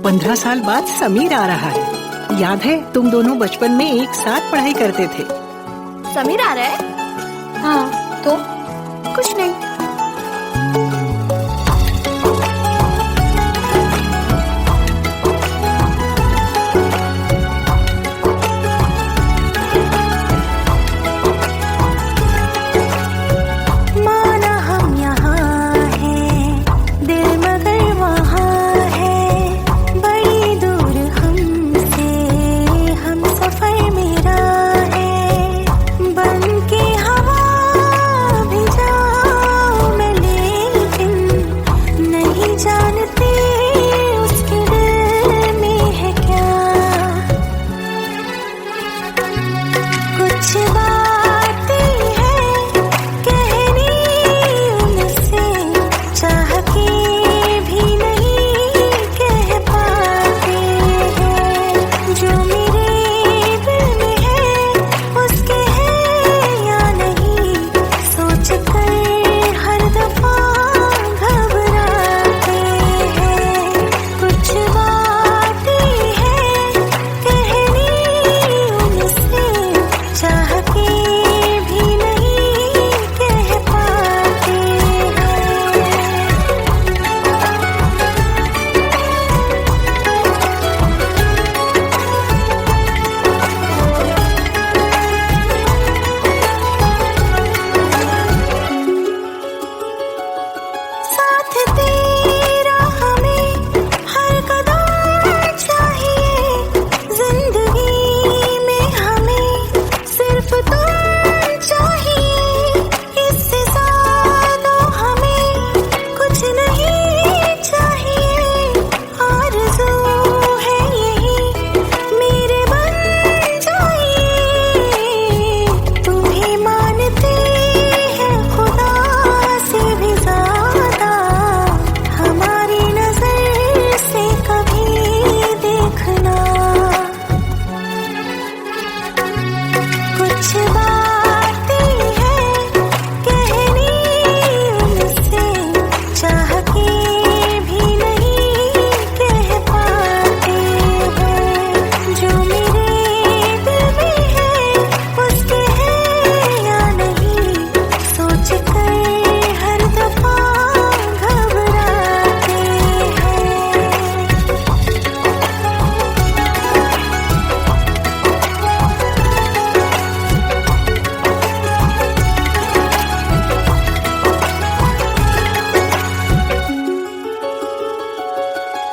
15 साल बाद समीर आ रहा है। याद है तुम दोनों बचपन में एक साथ पढ़ाई करते थे। समीर आ रहा है? हाँ तो कुछ नहीं।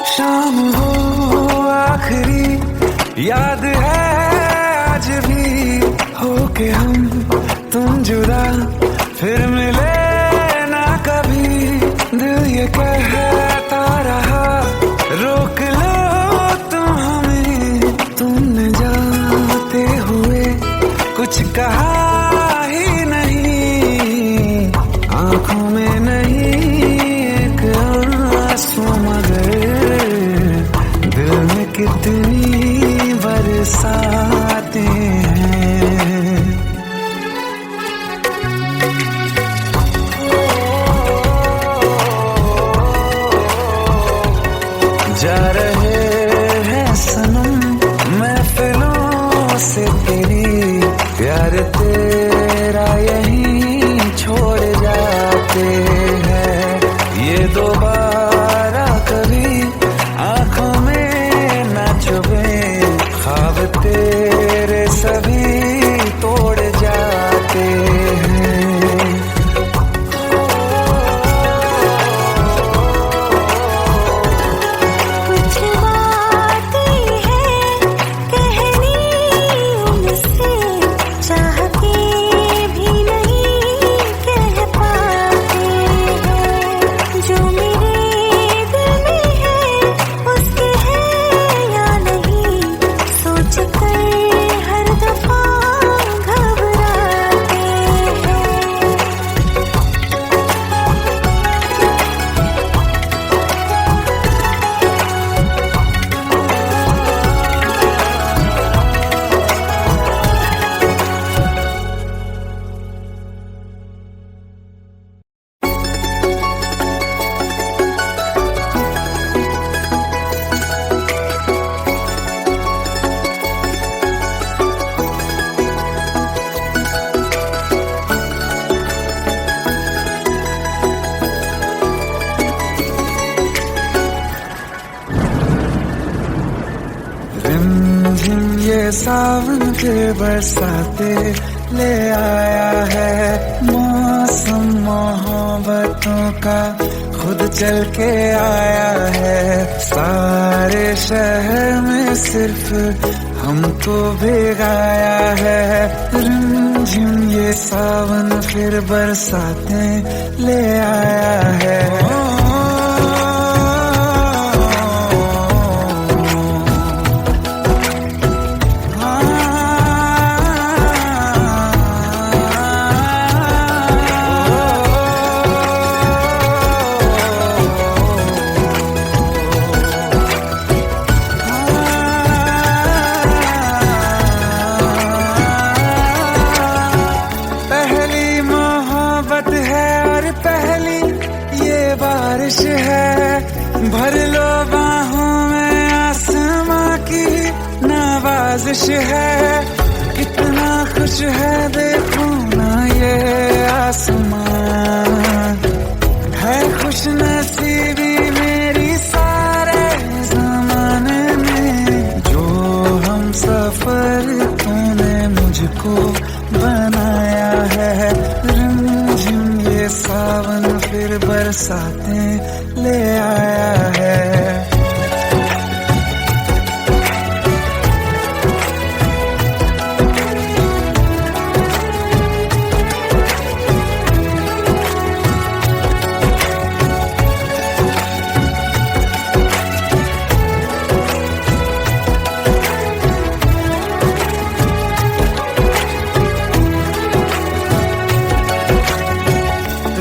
शाम हो आखिरी याद है आज भी हो के हम तुम जुदा फिर मिले ना कभी। दिल ये कहता रहा रोक लो तुम हमें, तुमने जाते हुए कुछ कहा ही नहीं। आंखों में नहीं एक आंसू मगर दिल में कितनी बरसाते हैं। जा रहे हैं सनम महफिलों से तेरी, प्यार तेरा यहीं छोड़ जाते हैं। ये दोबारा कभी आंखों में न चुभे, ख्वाब तेरे सभी तोड़ जाते हैं। कुछ बातें हैं कहनी उनसे, चाह के भी नहीं कह पाते हैं। जो मेरे ये सावन के बरसाते ले आया है। मौसम मोहब्बतों का खुद चल के आया है। सारे शहर में सिर्फ हमको भिगाया है। रिमझिम ये सावन फिर बरसाते ले आया है। बारिश है भर लो बाहों में, आसमां की नवाजिश है। कितना खुश है देखो ना ये आसमां, है खुश नसीबी मेरी सारे ज़माने में। जो हम सफर तूने मुझको बनाया है। रिमझिम ये सावन फिर बरसाते ले आया है।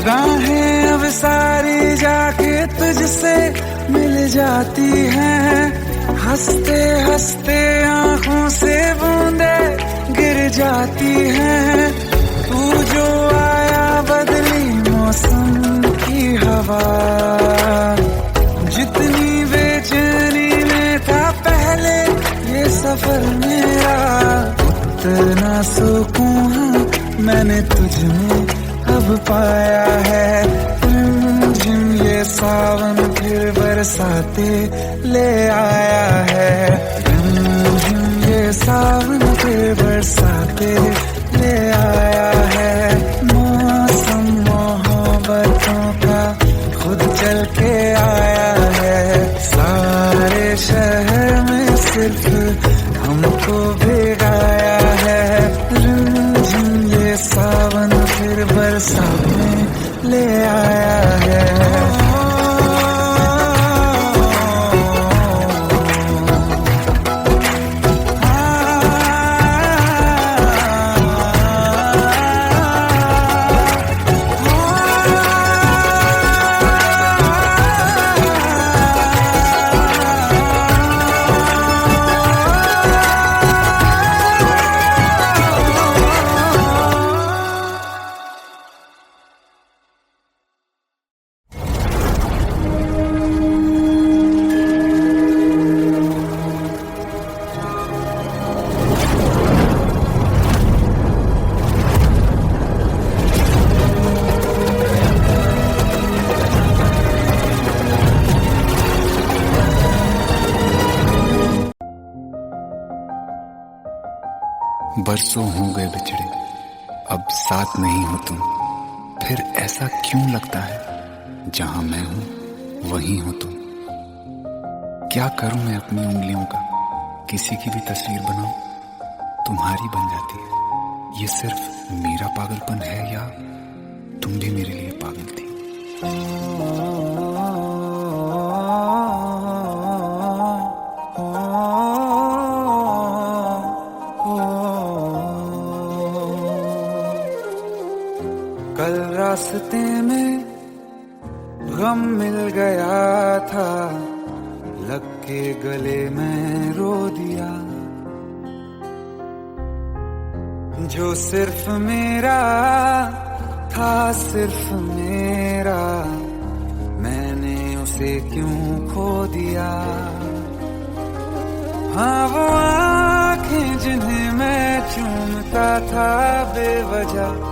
राहें अब सारी जाके तुझसे मिल जाती हैं। हंसते हंसते आंखों से बूंदे गिर जाती हैं। तू जो आया बदली मौसम की हवा, जितनी बेचैनी में था पहले ये सफर मेरा, उतना सुकून मैंने तुझ में अब पाया है। रिमझिम ये सावन फिर बरसाते ले आया है। रिमझिम ये सावन फिर बरसाते ले आया है। मौसम मोहब्बतों का खुद चल के आया है। सारे शहर में सिर्फ हमको भिगाया है। रिमझिम ये सावन फिर बरसाते ले आया है। बरसों हो गए बिछड़े, अब साथ नहीं हो तुम। फिर ऐसा क्यों लगता है जहां मैं हूं वहीं हो तुम। क्या करूं मैं अपनी उंगलियों का, किसी की भी तस्वीर बनाऊं तुम्हारी बन जाती है। ये सिर्फ मेरा पागलपन है या तुम भी मेरे लिए पागल थी। कल रास्ते में गम मिल गया था, लग के गले में रो दिया। जो सिर्फ मेरा था, सिर्फ मेरा, मैंने उसे क्यों खो दिया। हाँ वो आँखें जिन्हें मैं चूमता था बेवजह,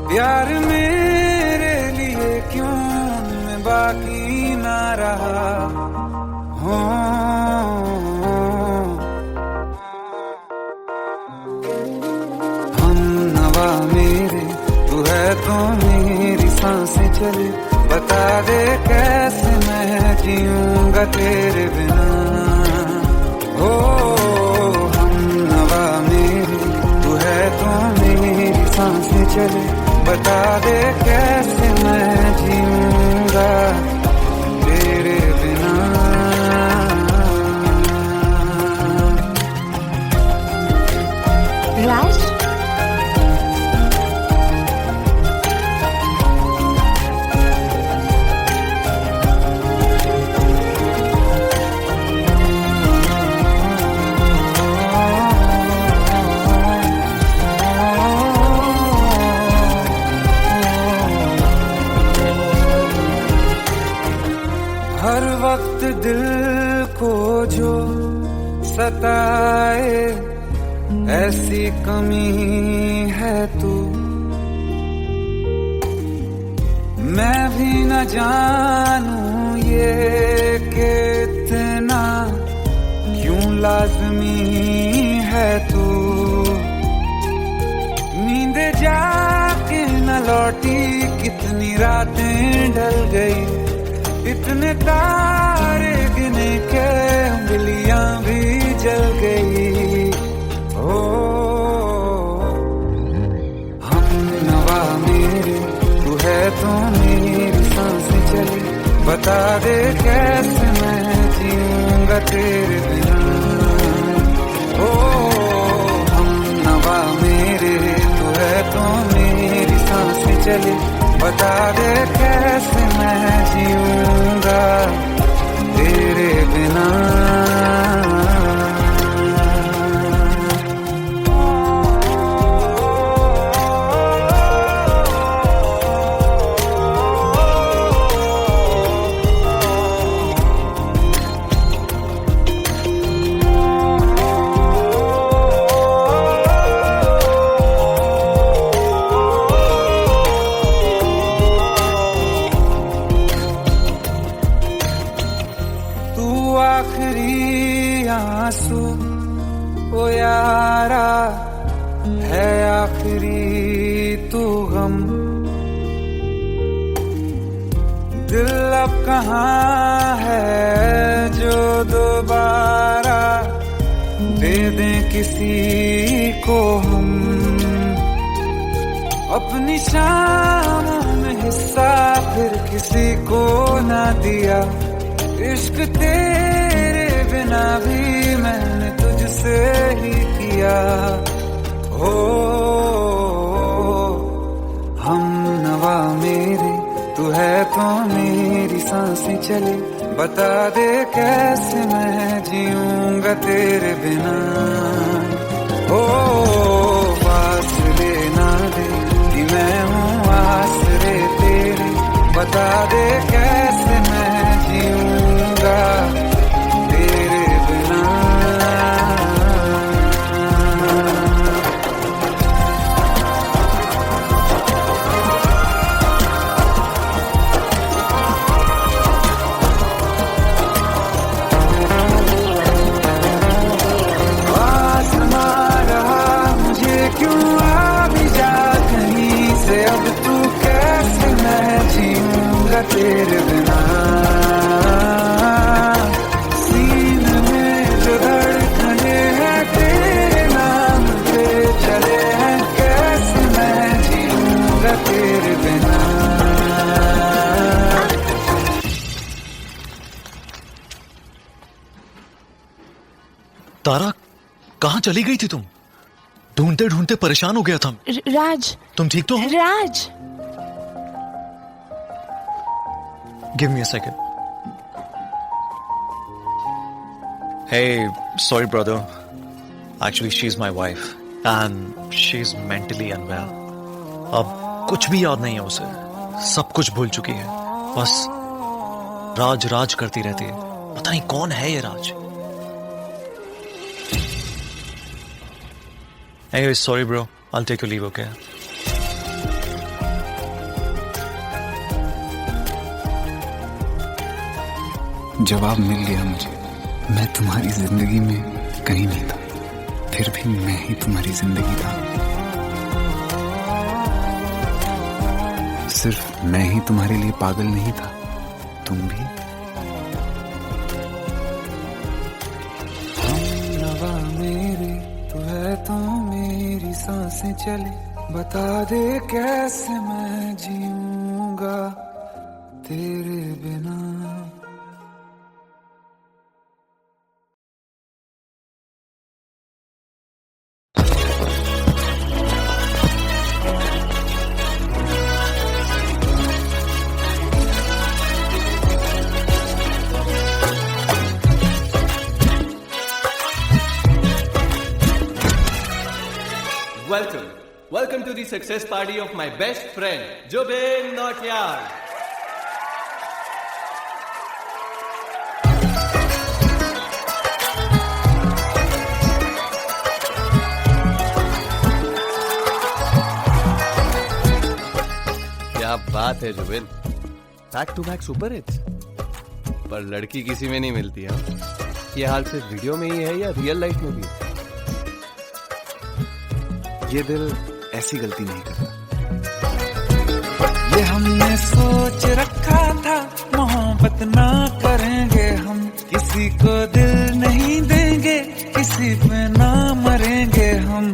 प्यार मेरे लिए क्यों उनमें बाकी ना रहा। चले, बता दे कैसे मैं जीऊंगा तेरे बिना। हो हम नवा मेरे, तू है तो मेरी सांसें चले, बता दे कैसे मैं जीऊंगा तेरे बिना। राज, हर वक्त दिल को जो सताए ऐसी कमी है तू, मैं भी न जानूं ये कि इतना क्यों लाज़मी है तू। नींद जाके न लौटी, कितनी रातें ढल गई, इतने तारे गिने के उंगलियां भी जल गई। ओ हम नवा मेरे, तू है तो मेरी सांसें चले, बता दे कैसे मैं जीऊंगा तेरे बिना। ओ हम नवा मेरे, तू है तो मेरी सांसें चले, बता दे कैसे मैं जीऊंगा तेरे बिना। आखिरी आंसू ओ यारा है, आखिरी तू गम, दिल अब कहाँ है जो दोबारा दे दें किसी को हम। अपनी शामों में हिस्सा फिर किसी को ना दिया, इश्क तेरे बिना भी मैंने तुझसे ही किया। हो हम नवा मेरे, तू है तो मेरी सांसें चले, बता दे कैसे मैं जीऊंगा तेरे बिना। ओ फासले ना दे कि मैं हूँ आसरे तेरे, बता दे कैसे मैं जीऊंगा तेरे बिना। आसमां रहा मुझे क्यों, आ भी जा कहीं से, अब तू कैसे मैं जीऊंगा तेरे बिना। सीने में जो धड़कने हैं तेरे नाम पे चले हैं, कैसे मैं जीऊंगा तेरे बिना। तारा, कहाँ चली गई थी तुम? ढूंढते ढूंढते परेशान हो गया था। राज, तुम ठीक तो हो? Raj, give me a second. Hey, sorry brother. Actually, she's my wife and she's mentally unwell. अब कुछ भी याद नहीं है उसे, सब कुछ भूल चुकी है, बस राज राज करती रहती है। पता नहीं कौन है ये राज। Anyway, sorry bro, I'll take your leave, okay? जवाब मिल गया मुझे, मैं तुम्हारी जिंदगी में कहीं नहीं था, फिर भी मैं ही तुम्हारी जिंदगी था। सिर्फ मैं ही तुम्हारे लिए पागल नहीं था, तुम भी। हमनवा मेरे तू है तो मेरी सांसें चले, बता दे कैसे मैं जीऊंगा तेरे बिना। Welcome to the success party of my best friend, Jobin Nautiyal. क्या बात है Zubin, back to back super hits. पर लड़की किसी में नहीं मिलती है। ये हाल सिर्फ वीडियो में ही है या रियल लाइफ में भी? ये दिल ऐसी गलती नहीं करता। ये हमने सोच रखा था, मोहब्बत ना करेंगे हम, किसी को दिल नहीं देंगे, किसी पे ना मरेंगे हम।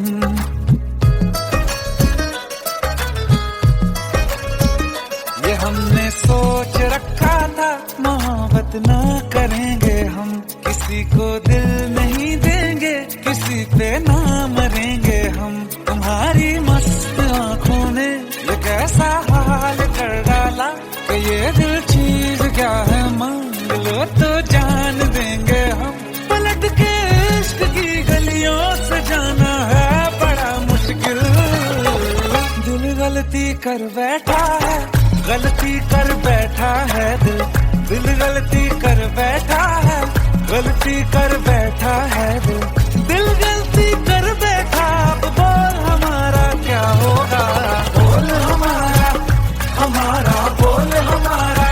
ये हमने सोच रखा था, मोहब्बत ना करेंगे हम, किसी को दिल नहीं देंगे, किसी पे ना मरेंगे हम। तुम्हारी मस्त आंखों ने ये कैसा हाल कर डाला कि ये दिल चीज क्या है, मांग लो तो जान देंगे हम। पलट के इश्क की गलियों से जाना है बड़ा मुश्किल। दिल गलती कर बैठा है, गलती कर बैठा है दिल, दिल गलती कर बैठा है, गलती कर बैठा है दिल, दिल गलती कर बैठा। अब बोल हमारा क्या होगा, बोल हमारा, हमारा बोल हमारा,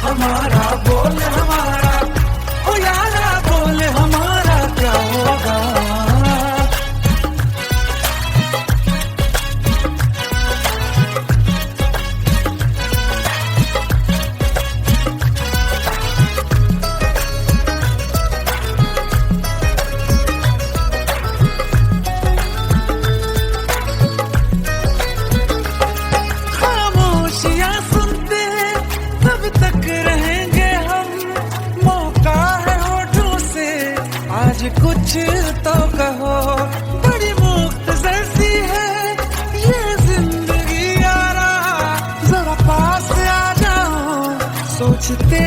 हमारा बोल हमारा, ओ यारा बोल हमारा क्या होगा। कुछ तो कहो, बड़ी मुख्तसर सी है ये जिंदगी यारा, जरा पास आ जाओ, सोचते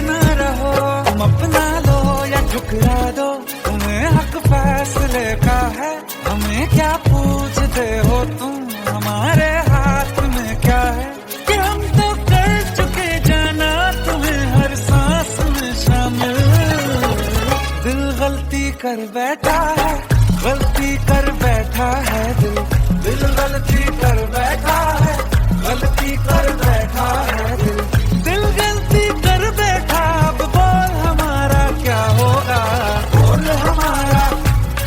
न रहो। तुम अपना लो या ठुकरा दो, तुम्हें हक फैसले का है, हमें क्या पूछते हो तुम, हमारे हाथ में क्या है कि हम तो कर चुके जाना तुम्हें हर सांस में शामिल। दिल गलती कर बैठा है, गलती कर बैठा है दिल, दिल गलती कर बैठा है, गलती कर बैठा है दिल, दिल गलती कर बैठा। अब बोल हमारा क्या होगा, बोल हमारा,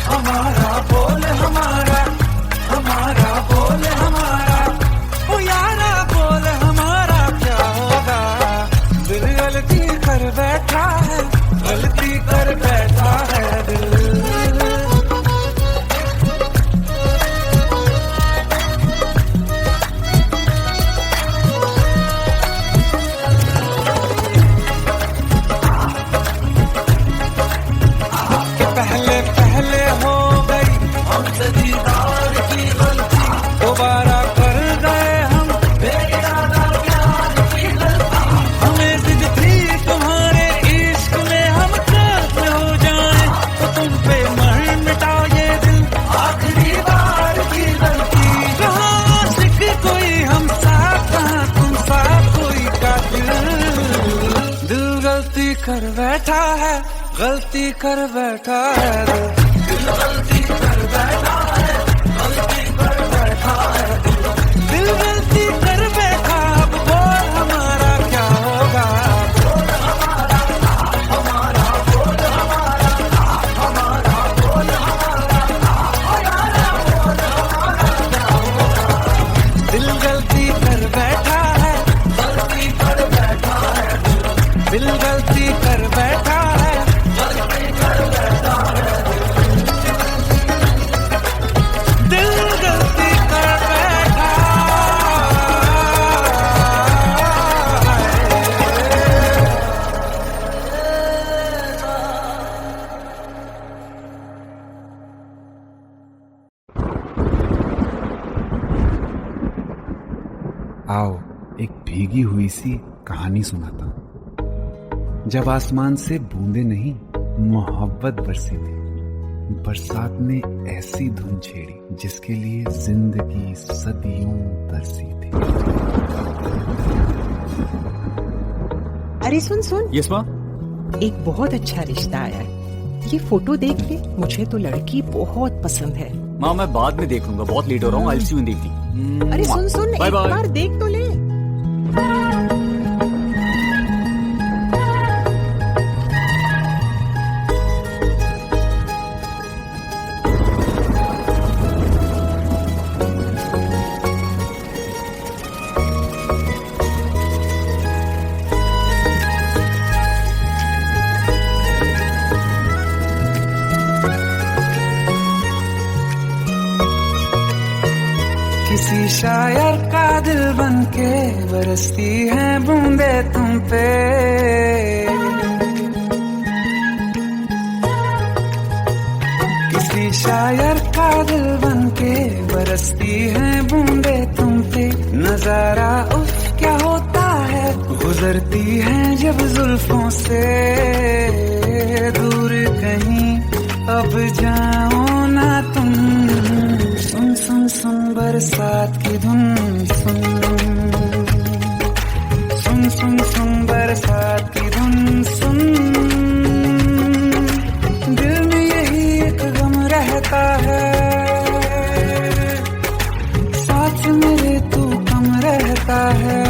हमारा बोल हमारा, हमारा बोल हमारा, ओ यारा बोल हमारा क्या होगा। दिल गलती कर बैठा है, गलती कर बैठा है दिल। पहले पहले हो गई हमसे दीदार की गलती, दोबारा कर गए हम बेइरादा प्यार की गलती। हमें जिद थी तुम्हारे इश्क में हम काफिर हो जाएं, तो तुम पे मर मिटा ये दिल, आखिरी बार की गलती। कहाँ आशिक कोई हम साथ, कहाँ तुम साथ कोई कातिल। दिल गलती कर बैठा है, गलती कर बैठा है दिल गलती कर बैठा है, गलती कर बैठा है दिल गलती कर बैठा। अब बोल हमारा क्या होगा, बोल हमारा, हमारा बोल हमारा, हमारा बोल हमारा, हमारा बोल हमारा क्या होगा। दिल गलती कर बैठा है, दिल गलती कर बैठा है, दिल गलती कर बैठा है। आओ एक भीगी हुई सी कहानी सुनाता हूं। जब आसमान से बूंदे नहीं मोहब्बत बरसी थी, बरसात ने ऐसी धुन छेड़ी जिसके लिए जिंदगी सदियों तरसी थी। अरे सुन सुन, यस माँ। एक बहुत अच्छा रिश्ता आया है। ये फोटो देख ले, मुझे तो लड़की बहुत पसंद है। माँ मैं बाद में देख लूंगा, बहुत लेट हो रहा हूँ। आई सी यू इन द इवनिंग। अरे सुन सुन, बाय एक बाय। बार देख तो ले। किसी शायर का दिल बनके बरसती है बूंदे तुम पे, किसी शायर का दिल बनके बरसती है बूंदे तुम पे। नजारा उफ क्या होता है, गुजरती है जब जुल्फों से। दूर कहीं अब जाओ ना तुम, सुन सुन सुन बरसात की धुन, सुन सुन सुन सुन बरसात की धुन, सुन। दिल में यही एक गम रहता है, साथ मेरे तू कम रहता है।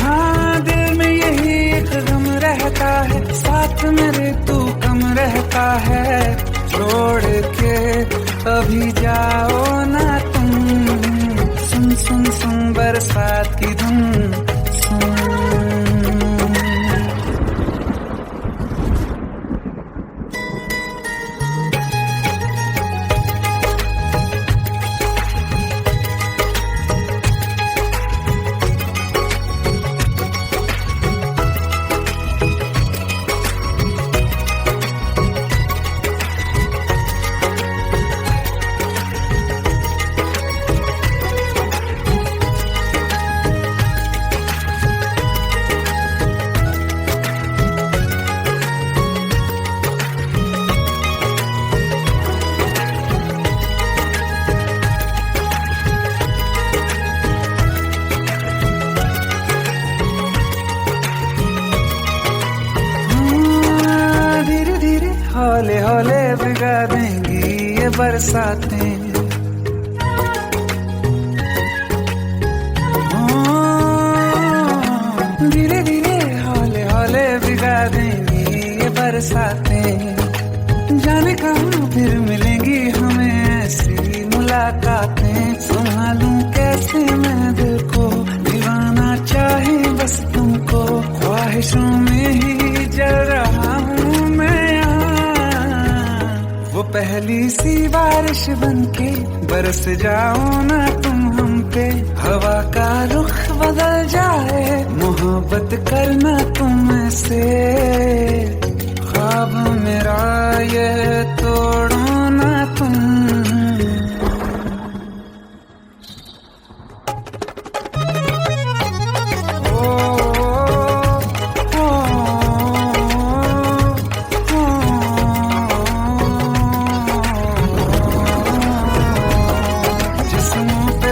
हाँ दिल में यही एक गम रहता है, साथ मेरे तू कम रहता है। छोड़ के अभी जाओ ना तुम, सुन सुन सुन बरसात की धुन, सुन। हौले हौले भिगा देंगी ये बरसातें, धीरे धीरे हौले हौले भिगा देंगी ये बरसातें। जाने कहाँ फिर मिलेंगी हमें ऐसी मुलाकातें। संभालूं कैसे मैं दिल को, दीवाना चाहे बस तुमको। ख्वाहिशों में ही जल रहा हूँ मैं यहाँ, वो पहली सी बारिश बनके बरस जाओ ना तुम हम पे। हवा का रुख बदल जाए, मोहब्बत करना तुम से। ख्वाब मेरा ये तोड़ो ना तुम।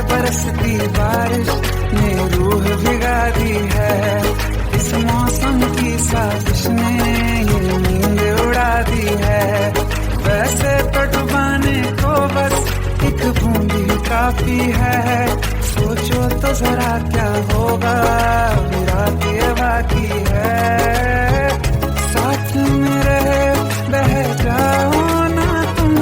बरसती बारिश ने रूह भिगा दी है, इस मौसम की साजिश ने ये नींद उड़ा दी है। वैसे तो डुबाने को बस एक बूंद ही काफी है। सोचो तो जरा क्या होगा, रात ये बाकी है। साथ में रहे बह जाओ ना तुम।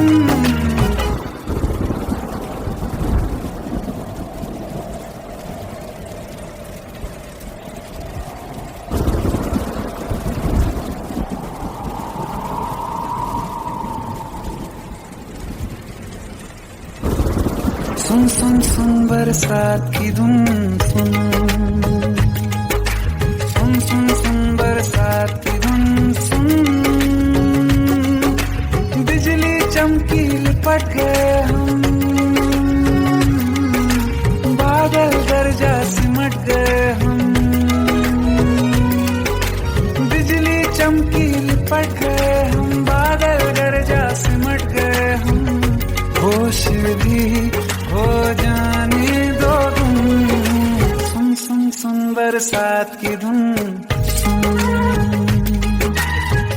सुन सुन सुन बरसात की धुन सुन सुन सुन सुन बरसात की धुन सुन बिजली चमकी लिपट गए हम बादल गरजा सिमट गए हम बिजली चमकी लिपट गए हम बादल गरजा सिमट गए हम होश भी हो जाने दो तुम सुन सुन सुन बरसात की धुन सुन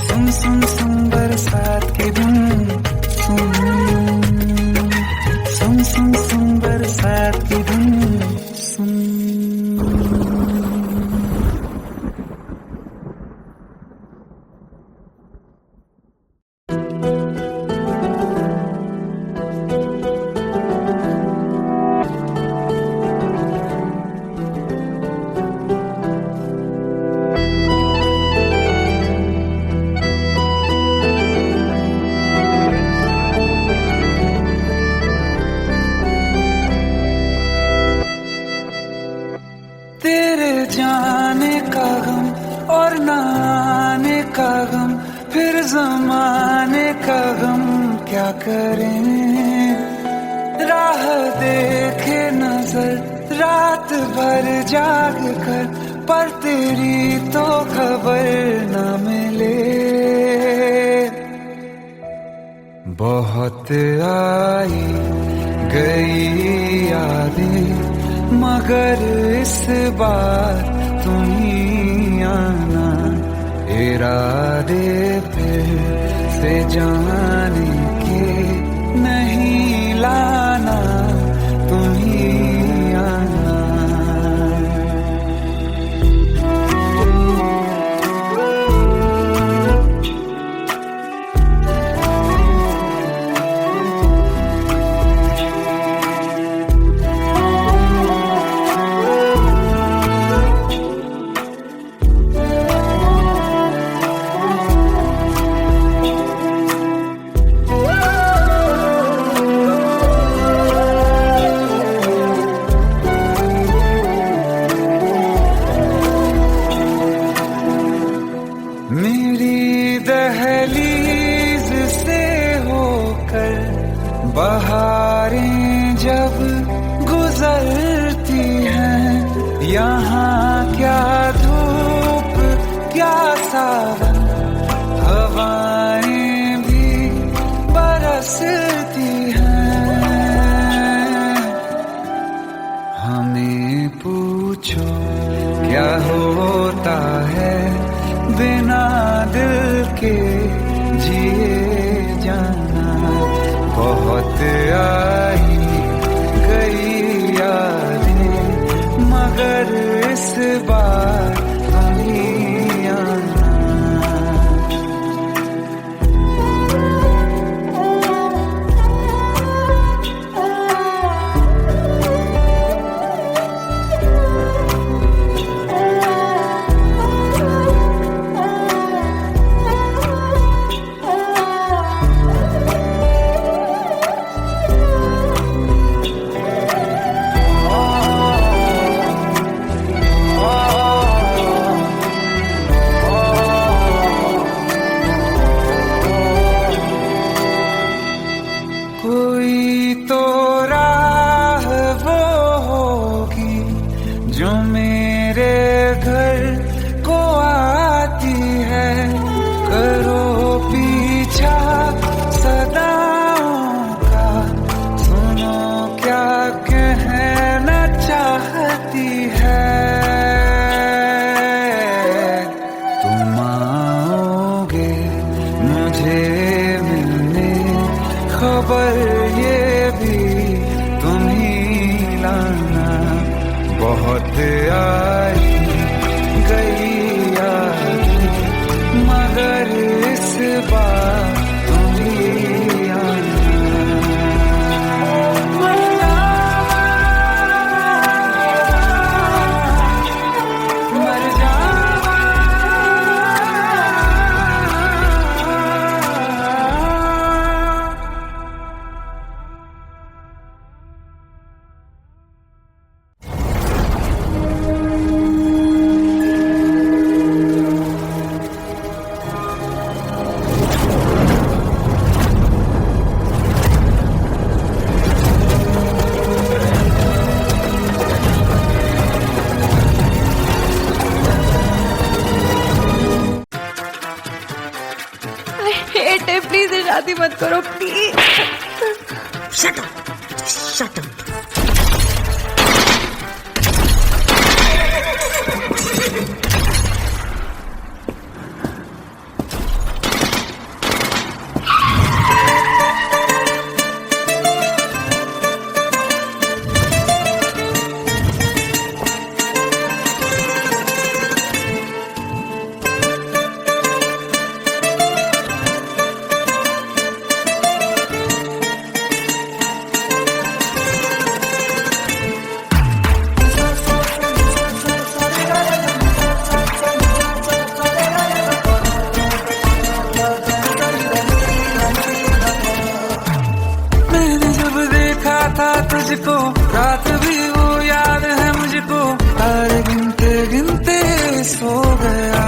सुन सुन सुन बरसात की धुन सुन सुन सुन सुन बरसात की धुन सुन तेरे जाने का गम और न आने का गम फिर जमाने का गम क्या करें राह देखे नजर रात भर जाग कर पर तेरी तो खबर न मिले बहुत आई गई यादें मगर इस बार तुम ही आना इरादे फिर से जाने के नहीं लाना तुम ही आना मेरी दहलीज से होकर बहारें जब गुजरती हैं यहाँ क्या धूप क्या सावन हवाएं भी बरसती हैं हमें पूछो क्या होता है बिना दिल के जिए जाना बहुत आई गई यादें मगर इस बार नहीं आना ए प्लीज ये शादी मत करो please. Shut up, shut up. मैंने जब देखा था तुझको, रात भी वो याद है मुझको, तारे गिनते गिनते सो गया।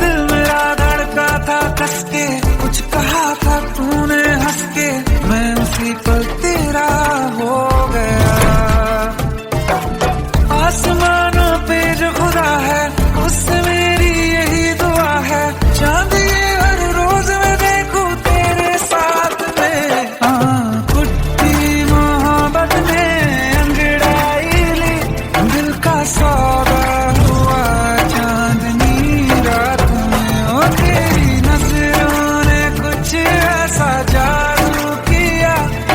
दिल मेरा धड़का था कस के, कुछ कहा था तूने हंस के, मैं उसी पल तेरा हो गया। आसमानों पे जो खुदा है, उससे मेरी यही दुआ है, चांद ये हर रोज मैं देखूं तेरे साथ में। कुट्टी मोहब्बत ने अंगड़ाई ली, दिल का सौदा हुआ चांदनी रात में। ओ तेरी नजरों ने कुछ ऐसा जादू किया,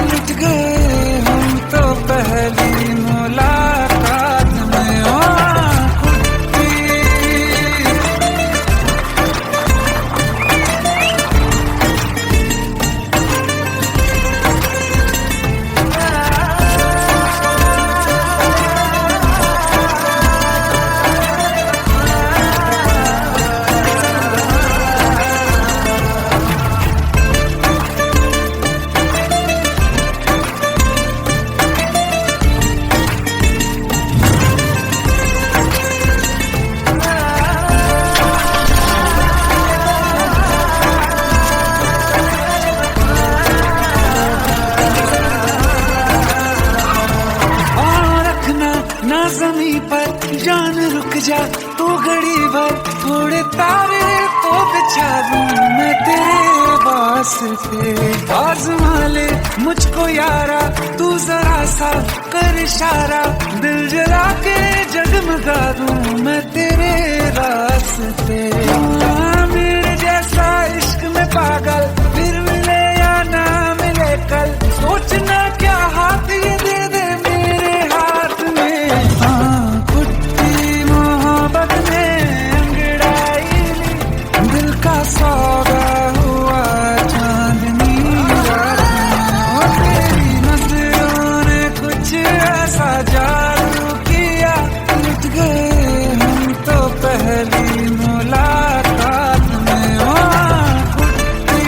लुट गए हम तो पहली मुलाकात में। ओ कुट्टी और रखना ना जमी पर जान, रुक जा तू घड़ी भर, थोड़े तारे तो बिछा दूं मैं तेरे वास्ते। आज़मा ले मुझको यारा, तू जरा सा कर इशारा, दिल जला के जगमगा दूं मैं तेरे रास्ते। मेरे जैसा इश्क में पागल फिर मिले या ना मिले कल, सोचना क्या हाथ ये दे दे मेरे हाथ में। कुट्टी मोहब्बत ने अंगड़ाई ली, दिल का सौदा हुआ चांदनी रात में। ओ तेरी नजरों ने कुछ ऐसा जादू किया, लुट गए हम तो पहली मुलाकात में। ओ कुट्टी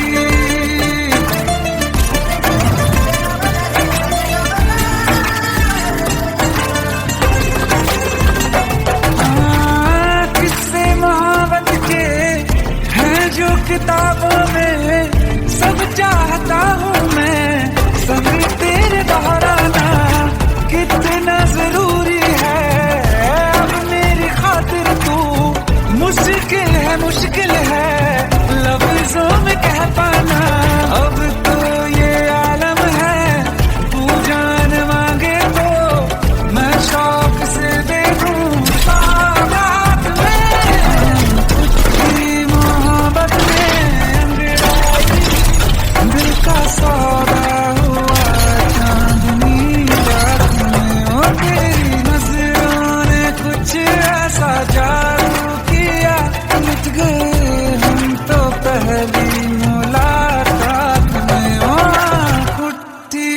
किस्से मोहब्बत के हैं जो किताबों में, सब चाहता हूँ मैं संग तेरे दोहराना, कितना जरूरी है अब मेरी खातिर तू। मुश्किल है लफ्जों में कह पाना, अब तो ये आलम है, तू जान मांगे तो मैं शौक से दे दूं सौगात में। कुछ मोहब्बत में अंगड़ाई, दिल का सौदा हुआ चांदनी रात में। ओ तेरी नजरों ने कुछ ऐसा जादू किया, लुट गए हम तो पहली मुलाकात में। ओ कुट्टी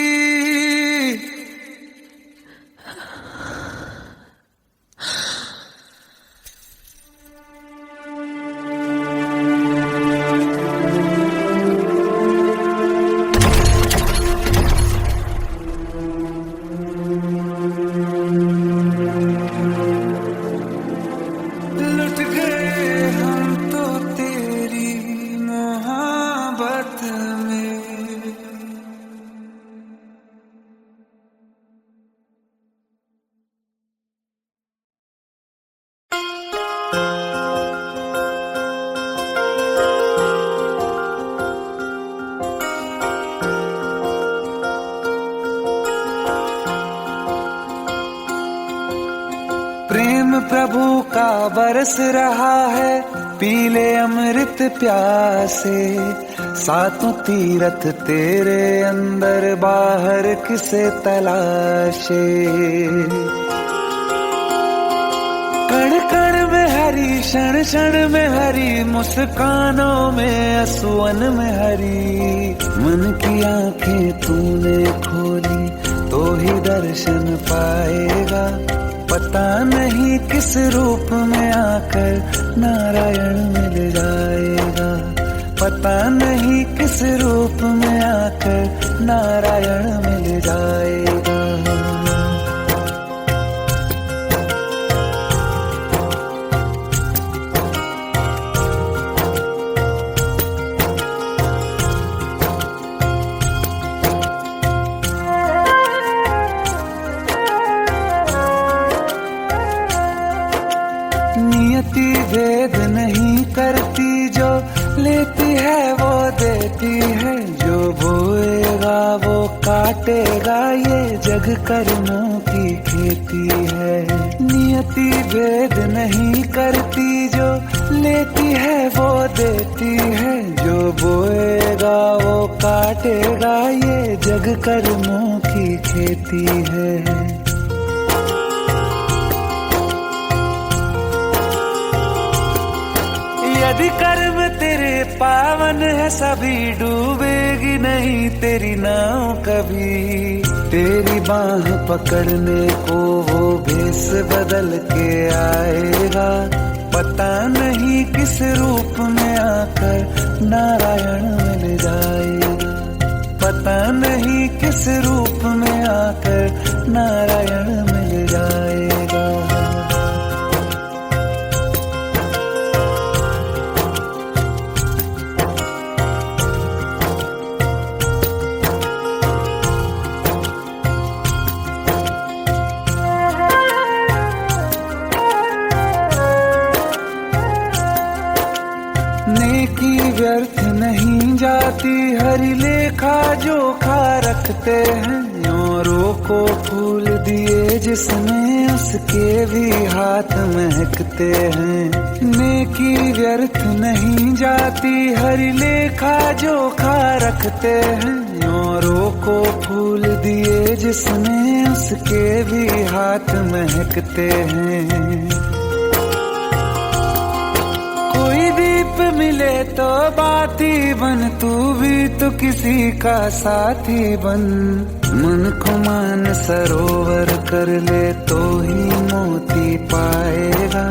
लुट गए हम तो तेरी मोहब्बत में। बरस रहा है, पीले अमृत प्यासे, सातों तीरथ तेरे अंदर बाहर किसे तलाशे। कण कण में हरी, क्षण क्षण में हरी, मुस्कानों में असुवन में हरी। मन की आंखें तूने खोली तो ही दर्शन पाएगा, पता नहीं किस रूप में आकर नारायण मिल जाएगा। पता नहीं किस रूप में आकर नारायण मिल जाएगा। नियति भेद नहीं करती, जो लेती है वो देती है, जो बोएगा वो काटेगा, ये जग कर्मों की खेती है। नियति भेद नहीं करती, जो लेती है वो देती है, जो बोएगा वो काटेगा, ये जग कर्मों की खेती है। यदि कर्म तेरे पावन है, सभी डूबेगी नहीं तेरी नाव कभी। तेरी बाह पकड़ने को वो भेष बदल के आएगा, पता नहीं किस रूप में आकर नारायण मिल जाएगा। पता नहीं किस रूप में आकर नारायण मिल जाएगा। नेकी व्यर्थ नहीं जाती, हरि लेखा जोखा रखते हैं। औरों को फूल दिए जिसने, उसके भी हाथ महकते हैं। नेकी व्यर्थ नहीं जाती, हरि लेखा जोखा रखते हैं। औरों को फूल दिए जिसने, उसके भी हाथ महकते हैं। कोई दीप मिले तो बाती बन, तू भी तो किसी का साथी बन। मन को मान सरोवर कर ले तो ही मोती पाएगा,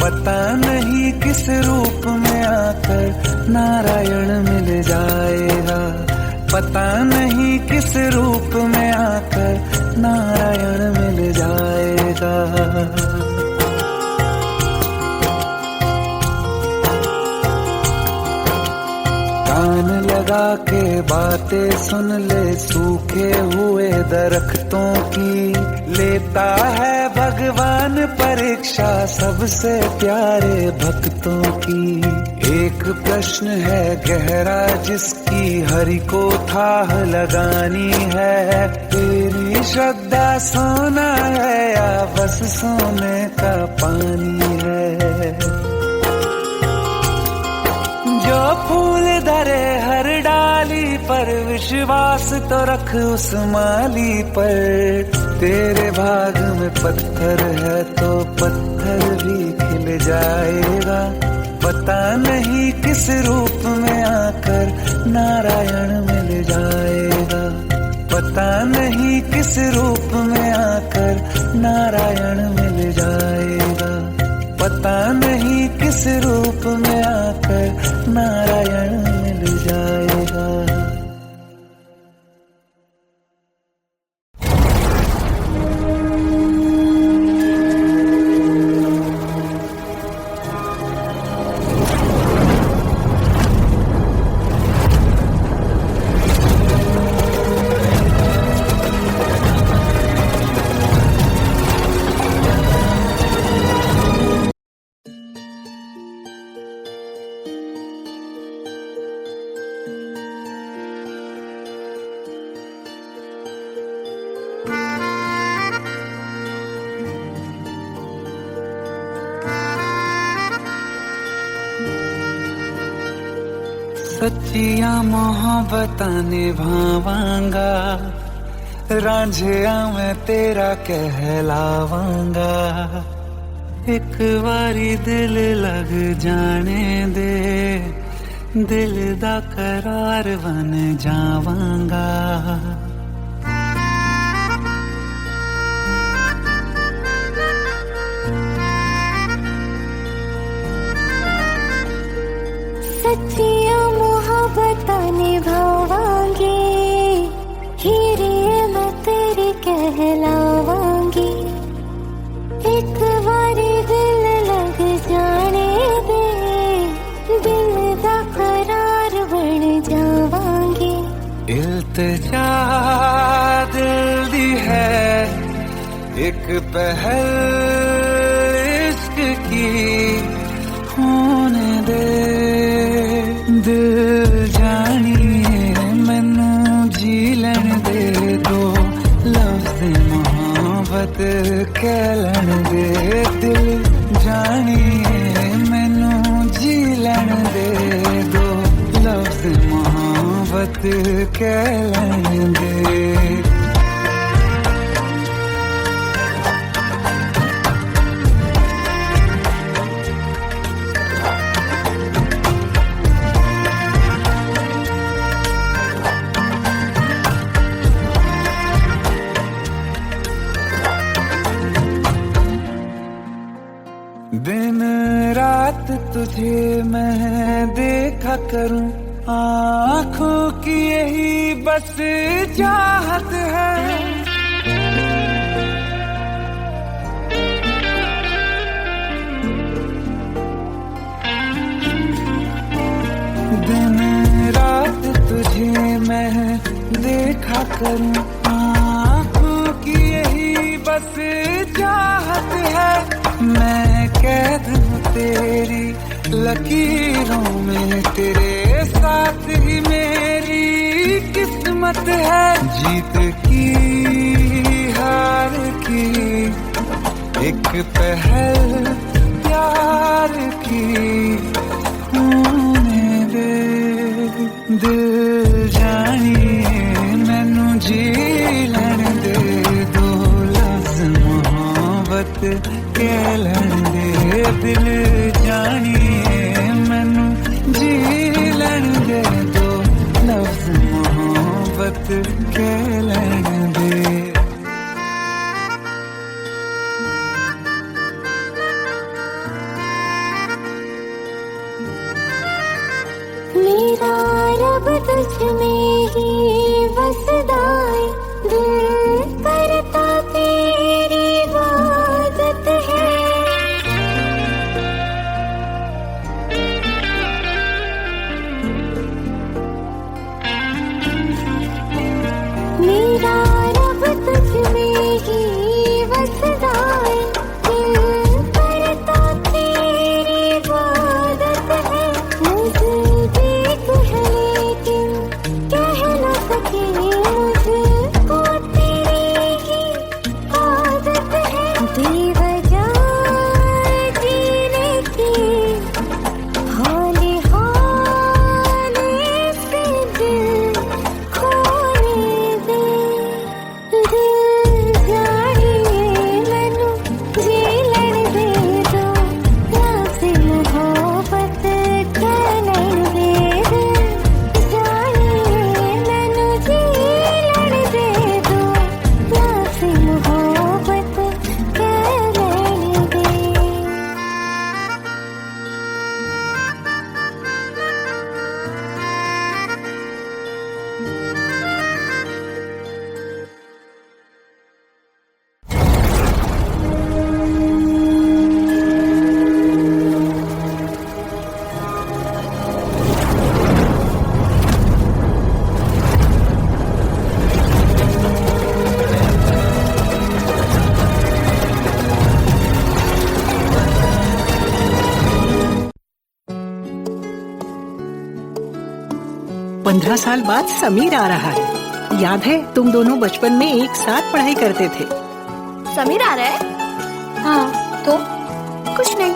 पता नहीं किस रूप में आकर नारायण मिल जाएगा। पता नहीं किस रूप में आकर नारायण मिल जाएगा। कान लगा के बातें सुन ले सूखे हुए दरख्तों की, लेता है भगवान परीक्षा सबसे प्यारे भक्तों की। एक प्रश्न है गहरा जिसकी हरि को थाह लगानी है, तेरी श्रद्धा सोना है या बस सोने का पानी है। जो फूल धरे हर डाली पर, विश्वास तो रख उस माली पर। तेरे भाग में पत्थर है तो पत्थर भी खिल जाएगा, पता नहीं किस रूप में आकर नारायण मिल जाएगा। पता नहीं किस रूप में आकर नारायण मिल जाएगा। पता नहीं किस रूप में आकर नारायण मिल जाएगा। सच्चिया मोहब्बतां निभावांगा, रांझिया मैं तेरा कहलावांगा। एक बारी दिल लग जाने दे, दिल दा करार बन जावांगा। सच्चिया मोहब्बतां निभावांगी, हीरे मैं तेरी कहलावांगी। एक बारी दिल लग जाने दे, दिल दा करार बन जावांगी। इल्तिजा दिल दी है एक पहल इश्क की, होने दे दिल जानिए मैनू जी लैन दे दो, लफ्ज़ मोहब्बत कह लैन दे। दिल जानिए मैनू जी लैन दे दो, लफ्ज़ मोहब्बत कह लैन दे। दिन रात तुझे मैं देखा करूं, आँखों की यही बस चाहत है। दिन रात तुझे मैं देखा करूं, आँखों की यही बस चाहत है। मैं कैद हूँ तेरी लकीरों में, तेरे साथ ही मेरी किस्मत है। जीत की हार की एक पहल प्यार की, होने दे दिल जानिए मैनू जी लैन दे दो, लफ्ज़ मोहब्बत कह लैन दे। दिल जानिए मैनू जी लैन दे दो, लफ्ज़ मोहब्बत कह लैन दे। मेरा रब तुझ में ही बसदा है, दिल करता तेरी इबादत है। मेरा रब तुझ में ही बसदा है, दिल करता तेरी इबादत है। मुझे देख है लेकिन कह न सके, मुझको तेरी ही आदत है। बेवजह जीने की हौले हौले से दिल खोने दे। दिल जानिए मैनू जी लैन दे दो, लफ्ज़ मोहब्बत कह लैन दे। दिल जानिए मैनू जी लैन दे दो, लफ्ज़ मोहब्बत कह लैन दे। पंद्रह साल बाद समीर आ रहा है। याद है तुम दोनों बचपन में एक साथ पढ़ाई करते थे। समीर आ रहा है? हाँ तो कुछ नहीं।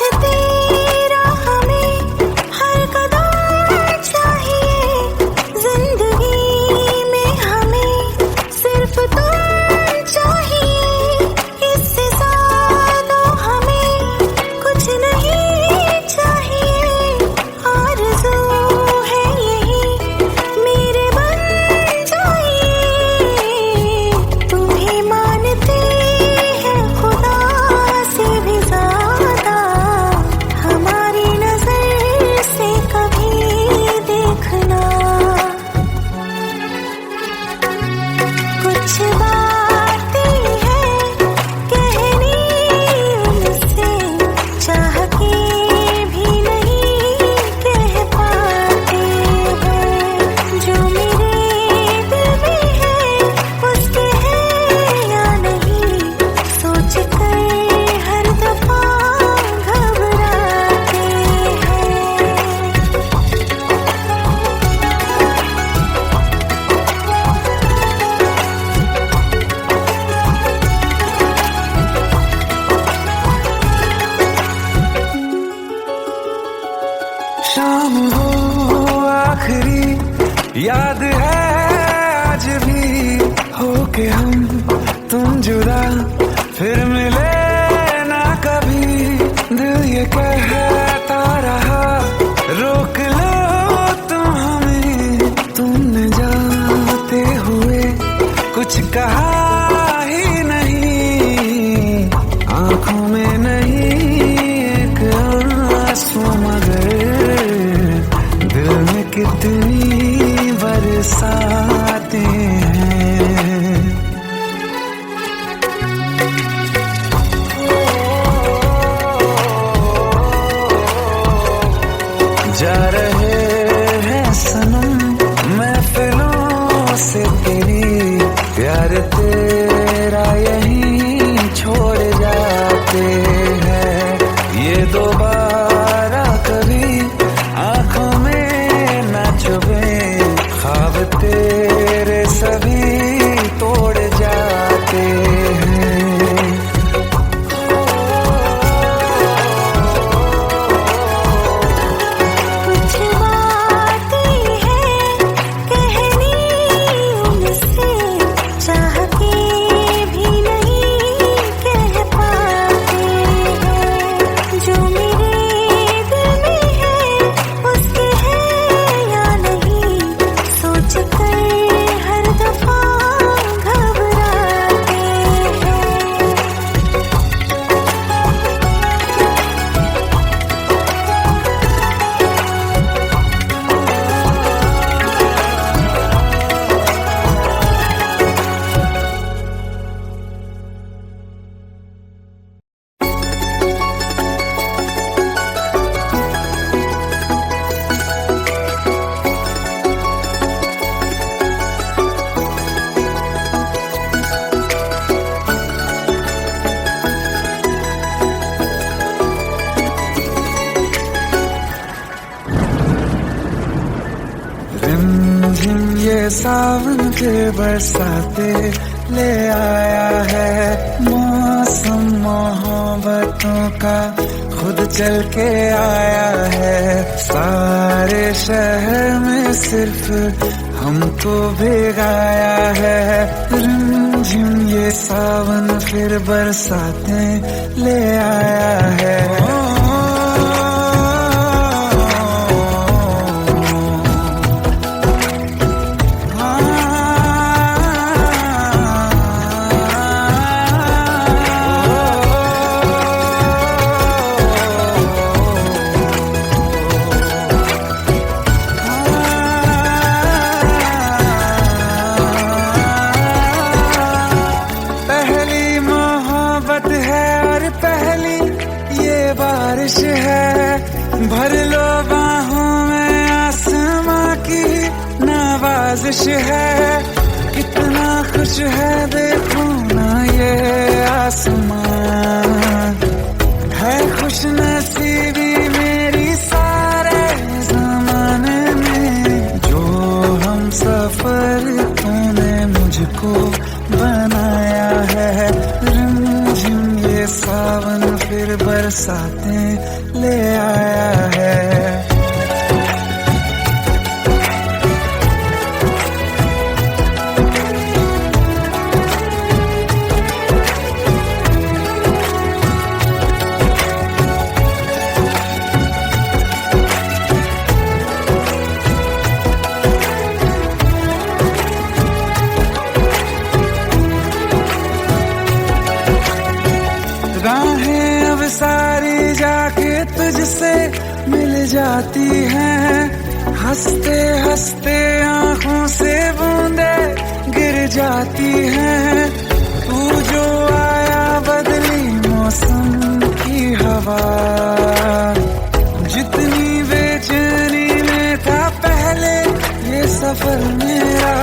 साथ तेरा हमें हर कदम चाहिए, जिंदगी में हमें सिर्फ तुम चाहिए, इससे ज्यादा हमें कुछ नहीं चाहिए, आरज़ू है यही मेरे बन जाइए, तुम्हें मानते हैं खुदा से भी ज्यादा, हमारी नजर से कभी देखना, कुछ बातें हैं कहनी उनसे, चाह के भी नहीं कह पाते हैं, जो मेरे दिल में है उसके है या नहीं, सोच कर हर दफा घबराते हैं। शाम हो आखिरी याद है आज भी, हो के हम तुम जुदा फिर मिले ना कभी, दिल ये कहता रहा रोक लो तुम हमें, तुमने जाते हुए कुछ कहा ही नहीं, आंखों में नहीं एक आंसू मगर दिल में कितनी बरसाते हैं। जा रहे हैं सनम महफिलों से तेरी, प्यार तेरा यहीं छोड़ जाते हैं, ये दोबारा कभी आंखों में न चुभे, ख्वाब तेरे सभी तोड़ जाते हैं। कुछ बातें हैं कहनी उनसे, चाह के भी नहीं कह पाते हैं, जो मेरे दिल में है उसके है या नहीं, सोच कर हर दफा घबराते हैं। रिमझिम ये सावन के बरसाते ले आया है, मौसम मोहब्बतों का खुद चल के आया है, सारे शहर में सिर्फ हमको भिगाया है, रिमझिम ये सावन फिर बरसाते ले आया है। भर लो बाहों में आसमां की नवाजिश है, कितना खुश है देखो ना ये आसमां, है खुश नसीबी मेरी सारे जमाने में, जो हम सफर तूने मुझको बनाया है, रिमझिम ये सावन फिर बरस बरसातें ले आया है। राहें अब सारी जाके तुझसे मिल जाती हैं, हंसते हंसते आंखों से बूंदे गिर जाती हैं। तू जो आया बदली मौसम की हवा, जितनी बेचैनी में था पहले ये सफर मेरा,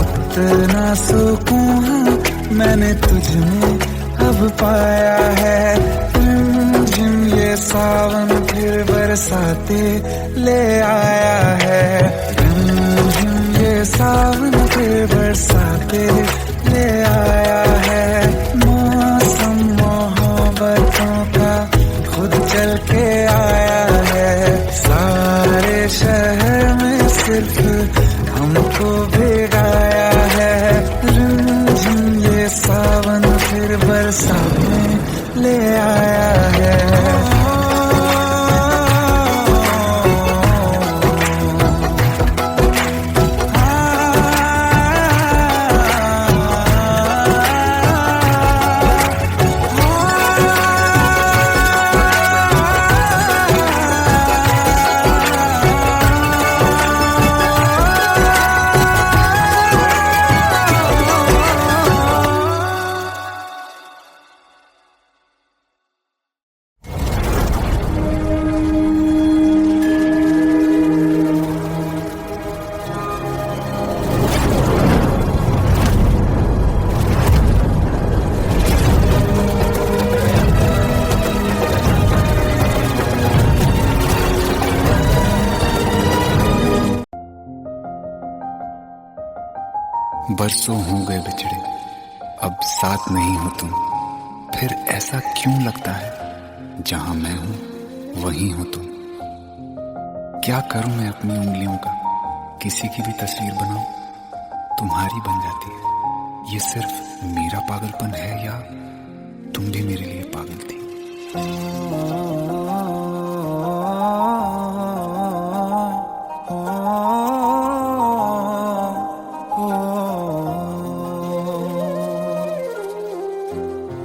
उतना सुकून मैंने तुझ में अब पाया है। रिमझिम ये सावन फिर बरसाते ले आया है। रिमझिम ये सावन फिर बरसाते ले आया है। मौसम मोहब्बतों का खुद चल के आया है। सारे शहर में सिर्फ हमको भिगाया है। रिमझिम ये सावन फिर बरसातें ले आया है। बरसों हो गए बिछड़े, अब साथ नहीं हो तुम, फिर ऐसा क्यों लगता है जहां मैं हूं वहीं हो तुम। क्या करूं मैं अपनी उंगलियों का, किसी की भी तस्वीर बनाऊं तुम्हारी बन जाती है। ये सिर्फ मेरा पागलपन है या तुम भी मेरे लिए पागल थी।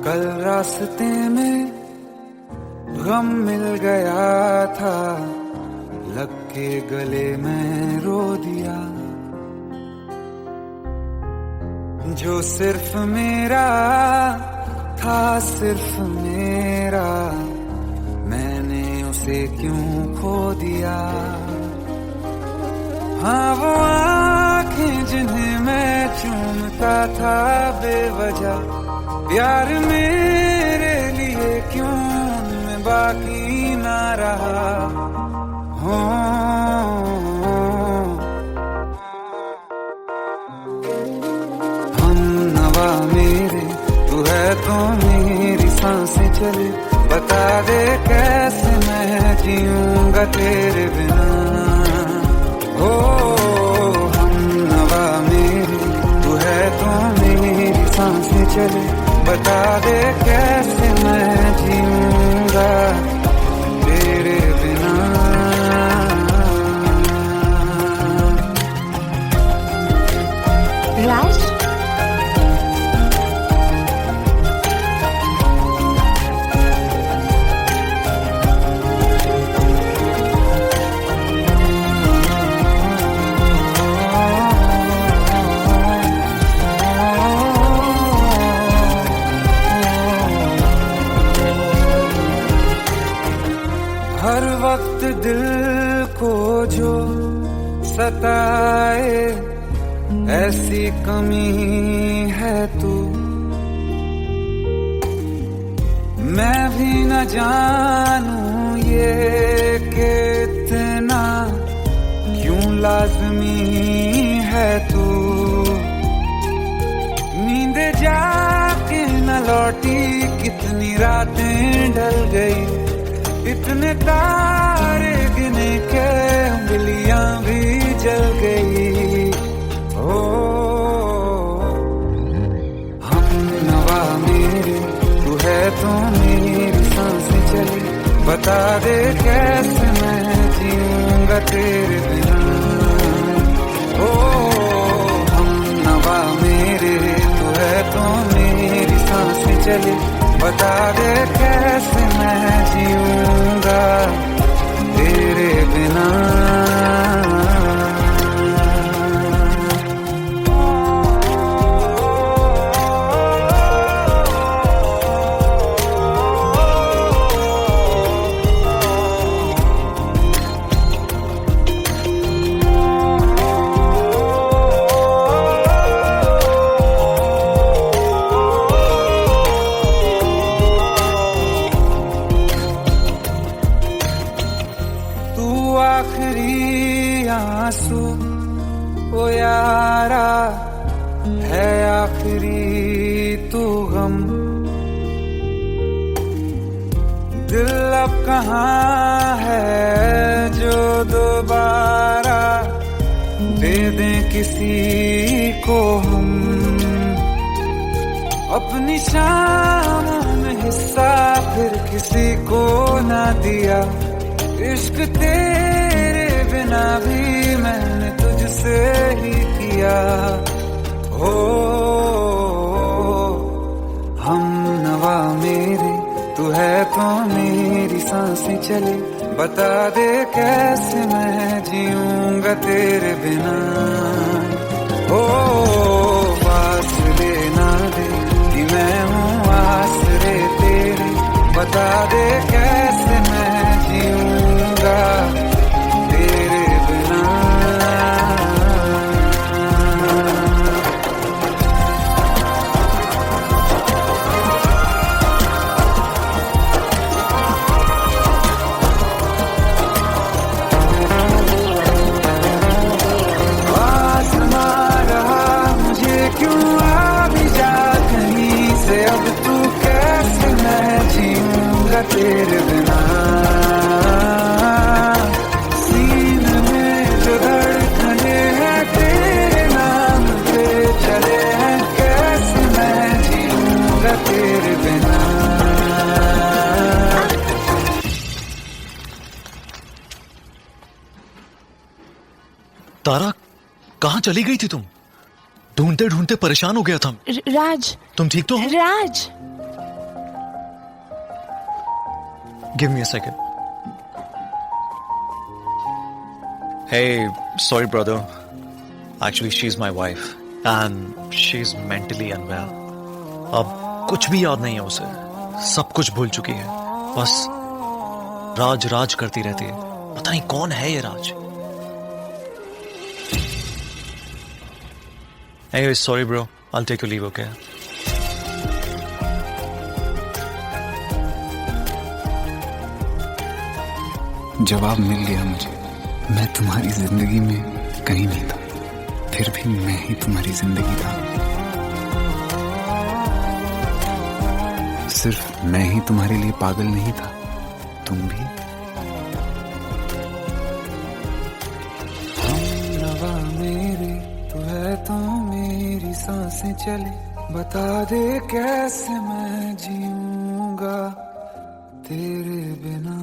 कल रास्ते में गम मिल गया था, लग के गले में रो दिया। जो सिर्फ मेरा था, सिर्फ मेरा, मैंने उसे क्यों खो दिया। हाँ वो आँखें जिन्हें मैं चूमता था बेवजह, प्यार मेरे लिए क्यों मैं बाकी ना रहा। हो हम नवा मेरे, तू है तो मेरी सांसें चले। बता दे कैसे मैं जीऊंगा तेरे बिना। हो हम नवा मेरे, तू है तो मेरी सांसें चले। बता दे कैसे मैं जीऊंगा तेरे बिना। राज, हर वक्त दिल को जो सताए, ऐसी कमी है तू। मैं भी न जानूं ये कि इतना क्यों लाज़मी है तू। नींद जाके न लौटी कितनी रातें ढल गई, इतने तारे गिने के उंगलियां भी जल गई। ओ हम नवा मेरे तू है तो मेरी सांसें चली, बता दे कैसे मैं जीऊंगा तेरे बिना। ओ हम नवा मेरे तू है तो मेरी सांसें चली, बता दे कैसे मैं जीऊंगा तेरे बिना। आखिरी आंसू ओ यारा है, आखिरी तू गम। दिल अब कहाँ है जो दोबारा दे दें किसी को हम, अपनी शामों में हिस्सा फिर किसी को ना दिया। इश्क तेरे बिना भी मैंने तुझसे ही किया। हो हम नवा मेरे तू है तो मेरी सांसें चले, बता दे कैसे मैं जीऊंगा तेरे बिना। ओ फासले ना दे कि मैं हूँ आसरे तेरे, बता दे कैसे मैं जीऊंगा तेरे बिना। आसमां रहा मुझे क्यों आ भी जा कहीं से, अब तू कैसे मैं जीऊंगा तेरे बिना। सीने में जो धड़कने हैं तेरे नाम पे चले हैं, कैसे मैं जीऊंगा तेरे बिना। तारा कहाँ चली गई थी तुम? ढूंढते ढूंढते परेशान हो गया था। राज, तुम ठीक तो हो? राज। Give me a second. Hey, sorry brother. Actually, she's my wife and she's mentally unwell. अब कुछ भी याद नहीं है उसे, सब कुछ भूल चुकी है। बस राज राज करती रहती है। पता नहीं कौन है ये राज। Anyway, sorry bro. I'll take your leave, okay? जवाब मिल गया मुझे। मैं तुम्हारी जिंदगी में कहीं नहीं था, फिर भी मैं ही तुम्हारी जिंदगी था। सिर्फ मैं ही तुम्हारे लिए पागल नहीं था, तुम भी। हम नवा मेरे तू है तो मेरी सांसें चले, बता दे कैसे मैं जीऊंगा तेरे बिना।